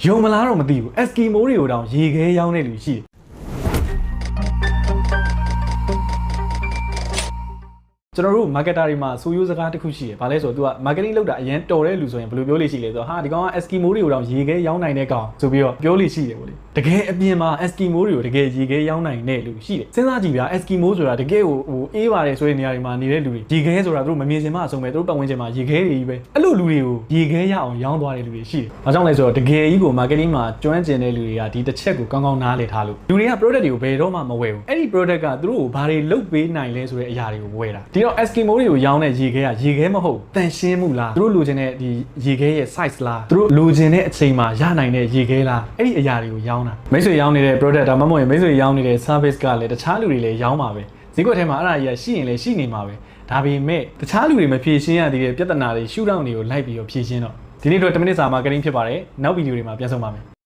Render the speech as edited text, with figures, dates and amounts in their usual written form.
ယုံမလားတော့မသိဘူး Eskimo တွေကိုတောင်ရေခဲရောင်းတဲ့လူရှိတယ်ကျွန်တော်တို့ marketer တွေမှာဆိုရိုးစကားတစ်ခုရှိတယ်။ဘာလဲဆိုတော့ तू က marketing လုပ်တာအရင်တော်တဲ့လူဆိုရင်ဘယ်လိုပြောလို့ရှိလဲဆိုတော့ဟာဒီကောင်က Eskimo တွေကိုတောင်ရေခဲရောင်းနိုင်တဲ့ကောင်ဆိုပြီးတော့ပြောလို့ရှိတယ်ဗောလေ။တကယ်အပြင်မှာ Eskimo တွေကိုတကယ်ရေခဲရောင်းနိုင်တဲ့လူရှိတယ်။စဉ်းစားကြည့်ဗျာ Eskimo ဆိုတာတကယ်ဟိုအေးပါတယ်ဆိုတဲ့နေရာတွေမှာနေတဲ့လူတွေရေခဲဆိုတာသူတို့မမြင်စင်မှအဆုံးပဲသူတို့ပတ်ဝန်းကျင်မှာရေခဲတွေကြီးပဲ။အဲ့လိုလူတွေကိုရေခဲရအောင်ရောင်းသွားတဲ့လူတွေရှိတယ်။ဘာကြောင့်လဲဆိုတော့တကယ်ကြီးကို marketing မှာကျွမ်းကျင်တဲ့လူတွေကဒီတစ်ချက်ကိုကောင်းကောင်းနားလည်ထားလို့လူတွေက product တွေကိုဘယ်တော့မှမဝယ်ဘူး။အဲ့ဒီ product ကသူတို့ကိုဘာတွေလုပ်ပေးနိုင်လဲဆိုတဲ့အရာတွေကိုဝယ်တာ။ဒီတော့ Eskimo တွေကိုရောင်းတဲ့ရေခဲကရေခဲမဟုတ်တန်ရှင်းမှုလားသူတို့လိုချင်တဲ့ဒီရေခဲရဲ့ size လားသူတို့လိုချင်တဲ့အချိန်မှာရနိုင်တဲ့ရေခဲလားအဲ့ဒီအရာတွေကိုရောင်းတာမိတ်ဆွေရောင်းနေတဲ့ product ဒါမှမဟုတ်ရင်မိတ်ဆွေရောင်းနေတဲ့ service ကလည်းတခြားလူတွေလည်းရောင်းပါပဲဈေးကွက်ထဲမှာအဲ့ဒါကြီးရှိရင်လည်းရှိနေမှာပဲဒါပေမဲ့တခြားလူတွေမဖြေရှင်းရသေးတဲ့ပြဿနာတွေရှုထောင့်တွေကိုလိုက်ပြီးတော့ဖြေရှင်းတော့ဒီနေ့တော့10မိနစ်စာ marketing ဖြစ်ပါတယ်နောက်ဗီဒီယိုတွေမှာပြန်ဆုံပါမယ်